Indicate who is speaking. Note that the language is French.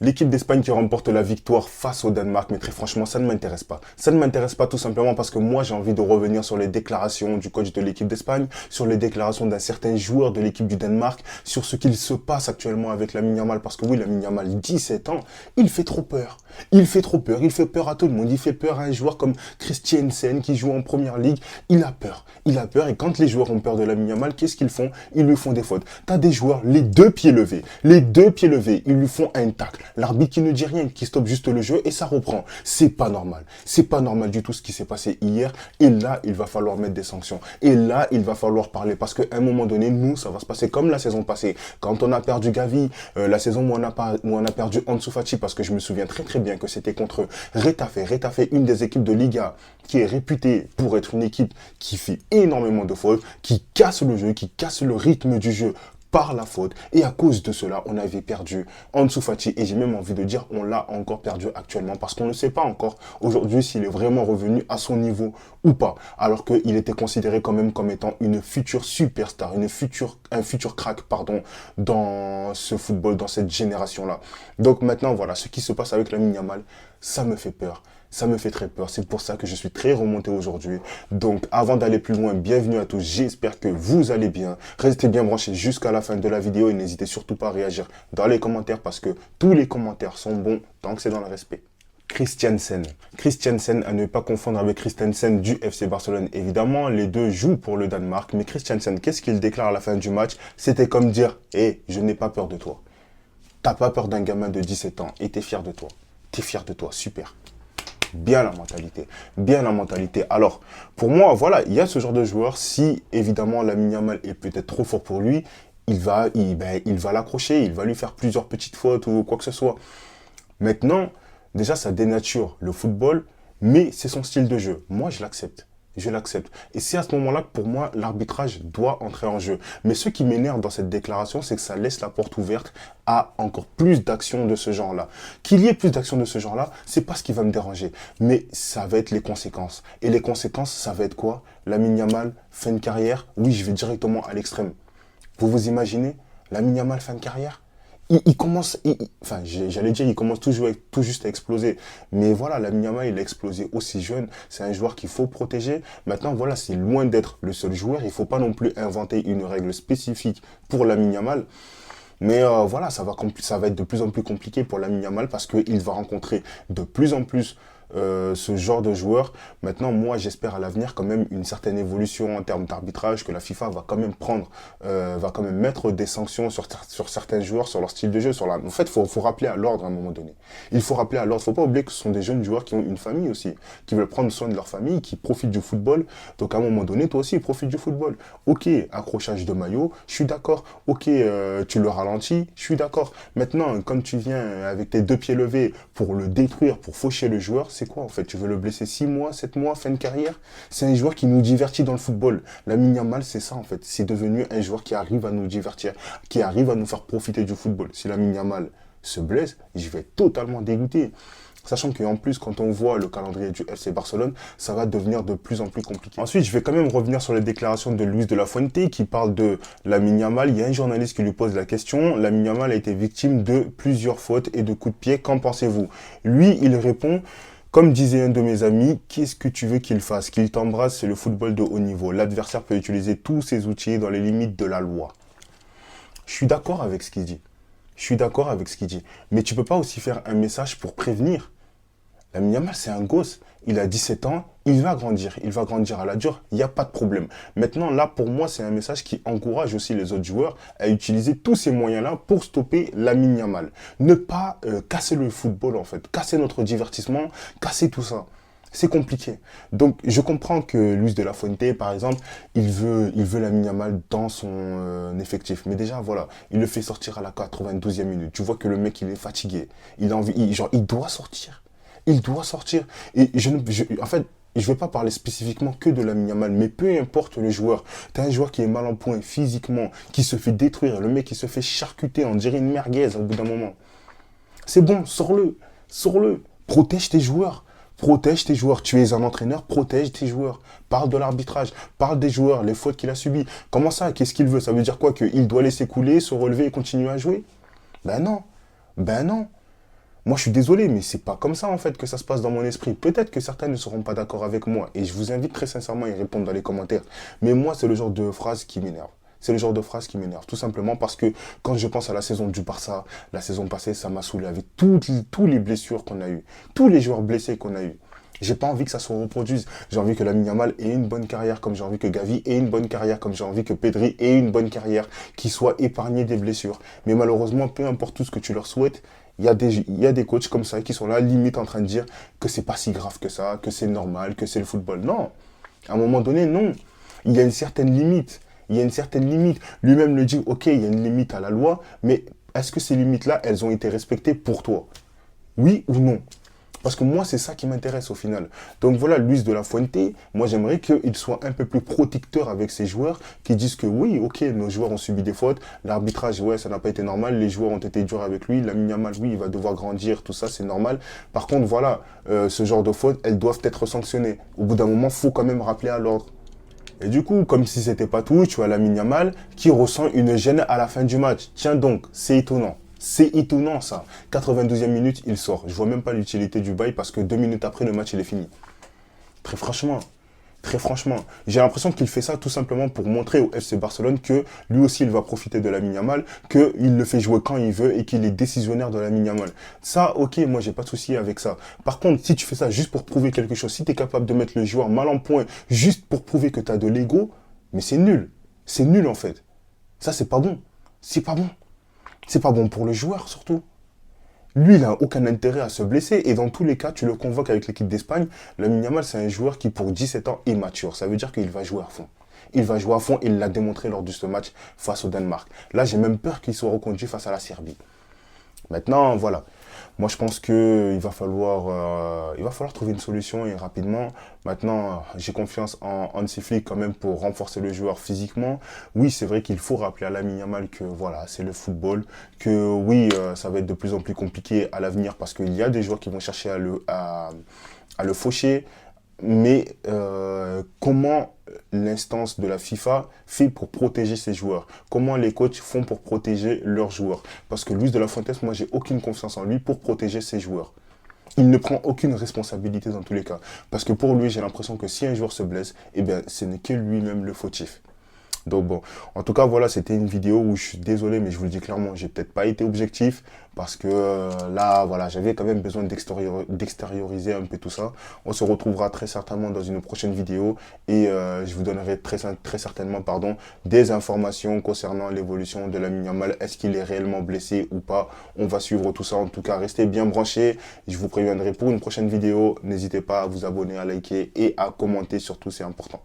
Speaker 1: L'équipe d'Espagne qui remporte la victoire face au Danemark, mais très franchement, ça ne m'intéresse pas. Ça ne m'intéresse pas tout simplement parce que moi, j'ai envie de revenir sur les déclarations du coach de l'équipe d'Espagne, sur les déclarations d'un certain joueur de l'équipe du Danemark, sur ce qu'il se passe actuellement avec Lamine Yamal. Parce que oui, Lamine Yamal, 17 ans, il fait trop peur. Il fait trop peur. Il fait peur à tout le monde. Il fait peur à un joueur comme Christiansen qui joue en première ligue. Il a peur. Il a peur. Et quand les joueurs ont peur de Lamine Yamal, qu'est-ce qu'ils font? Ils lui font des fautes. T'as des joueurs, les deux pieds levés. Les deux pieds levés, ils lui font un tacle. L'arbitre qui ne dit rien, qui stoppe juste le jeu et ça reprend. C'est pas normal. C'est pas normal du tout ce qui s'est passé hier. Et là, il va falloir mettre des sanctions. Et là, il va falloir parler parce qu'à un moment donné, nous, ça va se passer comme la saison passée. Quand on a perdu Gavi, la saison où on a perdu Ansu Fati, parce que je me souviens très très bien que c'était contre Retafe. Retafe, une des équipes de Liga qui est réputée pour être une équipe qui fait énormément de fautes, qui casse le jeu, qui casse le rythme du jeu par la faute. Et à cause de cela, on avait perdu Ansu Fati. Et j'ai même envie de dire, on l'a encore perdu actuellement. Parce qu'on ne sait pas encore aujourd'hui s'il est vraiment revenu à son niveau ou pas. Alors qu'il était considéré quand même comme étant une future superstar, un futur crack, pardon, dans ce football, dans cette génération-là. Donc maintenant, voilà, ce qui se passe avec Lamine Yamal, ça me fait peur. Ça me fait très peur. C'est pour ça que je suis très remonté aujourd'hui. Donc, avant d'aller plus loin, bienvenue à tous. J'espère que vous allez bien. Restez bien branchés jusqu'à la fin de la vidéo et n'hésitez surtout pas à réagir dans les commentaires parce que tous les commentaires sont bons tant que c'est dans le respect. Christiansen. Christiansen, à ne pas confondre avec Christensen du FC Barcelone. Évidemment, les deux jouent pour le Danemark. Mais Christiansen, qu'est-ce qu'il déclare à la fin du match? C'était comme dire, hé, je n'ai pas peur de toi. T'as pas peur d'un gamin de 17 ans et t'es fier de toi. T'es fier de toi, super. Bien la mentalité, bien la mentalité. Alors, pour moi, voilà, il y a ce genre de joueur. Si, évidemment, Lamine Yamal est peut-être trop fort pour lui, il va l'accrocher, il va lui faire plusieurs petites fautes ou quoi que ce soit. Maintenant, déjà, ça dénature le football, mais c'est son style de jeu. Moi, je l'accepte. Je l'accepte. Et c'est à ce moment-là que pour moi, l'arbitrage doit entrer en jeu. Mais ce qui m'énerve dans cette déclaration, c'est que ça laisse la porte ouverte à encore plus d'actions de ce genre-là. Qu'il y ait plus d'actions de ce genre-là, c'est pas ce qui va me déranger. Mais ça va être les conséquences. Et les conséquences, ça va être quoi? Lamine Yamal, fin de carrière? Oui, je vais directement à l'extrême. Vous vous imaginez? Lamine Yamal, fin de carrière? Il commence, enfin, j'allais dire, il commence tout juste à exploser. Mais voilà, Lamine Yamal, il a explosé aussi jeune. C'est un joueur qu'il faut protéger. Maintenant, voilà, c'est loin d'être le seul joueur. Il ne faut pas non plus inventer une règle spécifique pour Lamine Yamal. Mais voilà, ça va être de plus en plus compliqué pour Lamine Yamal parce qu'il va rencontrer de plus en plus ce genre de joueurs. Maintenant, moi, j'espère à l'avenir quand même une certaine évolution en termes d'arbitrage, que la FIFA va quand même va quand même mettre des sanctions sur certains joueurs, sur leur style de jeu. En fait, faut rappeler à l'ordre à un moment donné. Il faut rappeler à l'ordre. Faut pas oublier que ce sont des jeunes joueurs qui ont une famille aussi, qui veulent prendre soin de leur famille, qui profitent du football. Donc, à un moment donné, toi aussi, profite du football. Ok, accrochage de maillot, je suis d'accord. Ok, tu le ralentis, je suis d'accord. Maintenant, quand tu viens avec tes deux pieds levés pour le détruire, pour faucher le joueur, c'est quoi en fait? Tu veux le blesser 6 mois, 7 mois, fin de carrière? C'est un joueur qui nous divertit dans le football. Lamine Yamal, c'est ça en fait. C'est devenu un joueur qui arrive à nous divertir, qui arrive à nous faire profiter du football. Si Lamine Yamal se blesse, je vais être totalement dégoûté. Sachant qu'en plus, quand on voit le calendrier du FC Barcelone, ça va devenir de plus en plus compliqué. Ensuite, je vais quand même revenir sur les déclarations de Luis de la Fuente qui parle de Lamine Yamal. Il y a un journaliste qui lui pose la question. Lamine Yamal a été victime de plusieurs fautes et de coups de pied. Qu'en pensez-vous? Lui, il répond: comme disait un de mes amis, qu'est-ce que tu veux qu'il fasse? Qu'il t'embrasse, c'est le football de haut niveau. L'adversaire peut utiliser tous ses outils dans les limites de la loi. Je suis d'accord avec ce qu'il dit. Je suis d'accord avec ce qu'il dit. Mais tu peux pas aussi faire un message pour prévenir. Lamine Yamal, c'est un gosse. Il a 17 ans, il va grandir. Il va grandir à la dure, il n'y a pas de problème. Maintenant, là, pour moi, c'est un message qui encourage aussi les autres joueurs à utiliser tous ces moyens-là pour stopper Lamine Yamal. Ne pas casser le football, en fait. Casser notre divertissement, casser tout ça. C'est compliqué. Donc, je comprends que Luis de la Fuente, par exemple, il veut Lamine Yamal dans son effectif. Mais déjà, voilà, il le fait sortir à la 92e minute. Tu vois que le mec, il est fatigué. Il a envie, il doit sortir. Il doit sortir. Et en fait, je ne vais pas parler spécifiquement que de Lamine Yamal, mais peu importe le joueur. Tu as un joueur qui est mal en point physiquement, qui se fait détruire, le mec qui se fait charcuter, on dirait une merguez au bout d'un moment. C'est bon, sors-le, sors-le. Protège tes joueurs. Protège tes joueurs. Tu es un entraîneur, protège tes joueurs. Parle de l'arbitrage, parle des joueurs, les fautes qu'il a subies. Comment ça? Qu'est-ce qu'il veut? Ça veut dire quoi? Qu'il doit laisser couler, se relever et continuer à jouer? Ben non. Ben non. Moi, je suis désolé, mais c'est pas comme ça, en fait, que ça se passe dans mon esprit. Peut-être que certains ne seront pas d'accord avec moi, et je vous invite très sincèrement à y répondre dans les commentaires. Mais moi, c'est le genre de phrase qui m'énerve. C'est le genre de phrase qui m'énerve, tout simplement parce que quand je pense à la saison du Barça, la saison passée, ça m'a saoulé avec tous les blessures qu'on a eues, tous les joueurs blessés qu'on a eus. J'ai pas envie que ça se reproduise. J'ai envie que Lamine Yamal ait une bonne carrière, comme j'ai envie que Gavi ait une bonne carrière, comme j'ai envie que Pedri ait une bonne carrière, qu'il soit épargné des blessures. Mais malheureusement, peu importe tout ce que tu leur souhaites, il y a des coachs comme ça qui sont là, limite en train de dire que c'est pas si grave que ça, que c'est normal, que c'est le football. Non. À un moment donné, non. Il y a une certaine limite. Il y a une certaine limite. Lui-même le dit, ok, il y a une limite à la loi, mais est-ce que ces limites-là, elles ont été respectées pour toi? Oui ou non? Parce que moi, c'est ça qui m'intéresse au final. Donc voilà, Luis de la Fuente, moi j'aimerais qu'il soit un peu plus protecteur avec ses joueurs, qui disent que oui, ok, nos joueurs ont subi des fautes, l'arbitrage, ouais, ça n'a pas été normal, les joueurs ont été durs avec lui, Lamine Yamal, oui, il va devoir grandir, tout ça, c'est normal. Par contre, voilà, ce genre de fautes, elles doivent être sanctionnées. Au bout d'un moment, il faut quand même rappeler à l'ordre. Et du coup, comme si c'était pas tout, tu as Lamine Yamal qui ressent une gêne à la fin du match. Tiens donc, c'est étonnant. C'est étonnant ça. 92e minute, il sort. Je vois même pas l'utilité du bail parce que 2 minutes après, le match il est fini. Très franchement, très franchement, j'ai l'impression qu'il fait ça tout simplement pour montrer au FC Barcelone que lui aussi il va profiter de Lamine Yamal, qu'il le fait jouer quand il veut et qu'il est décisionnaire de Lamine Yamal. Ça, ok, moi j'ai pas de souci avec ça. Par contre, si tu fais ça juste pour prouver quelque chose, si tu es capable de mettre le joueur mal en point juste pour prouver que tu as de l'ego, mais c'est nul. C'est nul en fait. Ça, c'est pas bon. C'est pas bon. C'est pas bon pour le joueur surtout. Lui, il n'a aucun intérêt à se blesser. Et dans tous les cas, tu le convoques avec l'équipe d'Espagne. Lamine Yamal, c'est un joueur qui, pour 17 ans, est mature. Ça veut dire qu'il va jouer à fond. Il va jouer à fond. Il l'a démontré lors de ce match face au Danemark. Là, j'ai même peur qu'il soit reconduit face à la Serbie. Maintenant, voilà. Moi, je pense qu'il va falloir trouver une solution et rapidement. Maintenant, j'ai confiance en Hansi Flick quand même pour renforcer le joueur physiquement. Oui, c'est vrai qu'il faut rappeler à Lamine Yamal que voilà, c'est le football, que oui, ça va être de plus en plus compliqué à l'avenir parce qu'il y a des joueurs qui vont chercher à le faucher. Mais comment l'instance de la FIFA fait pour protéger ses joueurs? Comment les coachs font pour protéger leurs joueurs? Parce que Luis de la Fuente, moi, j'ai aucune confiance en lui pour protéger ses joueurs. Il ne prend aucune responsabilité dans tous les cas. Parce que pour lui, j'ai l'impression que si un joueur se blesse, eh bien, ce n'est que lui-même le fautif. Donc bon, en tout cas, voilà, c'était une vidéo où je suis désolé, mais je vous le dis clairement, j'ai peut-être pas été objectif parce que là, voilà, j'avais quand même besoin d'extérioriser un peu tout ça. On se retrouvera très certainement dans une prochaine vidéo et je vous donnerai très certainement, pardon, des informations concernant l'évolution de Lamine Yamal. Est-ce qu'il est réellement blessé ou pas? On va suivre tout ça. En tout cas, restez bien branchés. Je vous préviendrai pour une prochaine vidéo. N'hésitez pas à vous abonner, à liker et à commenter surtout, c'est important.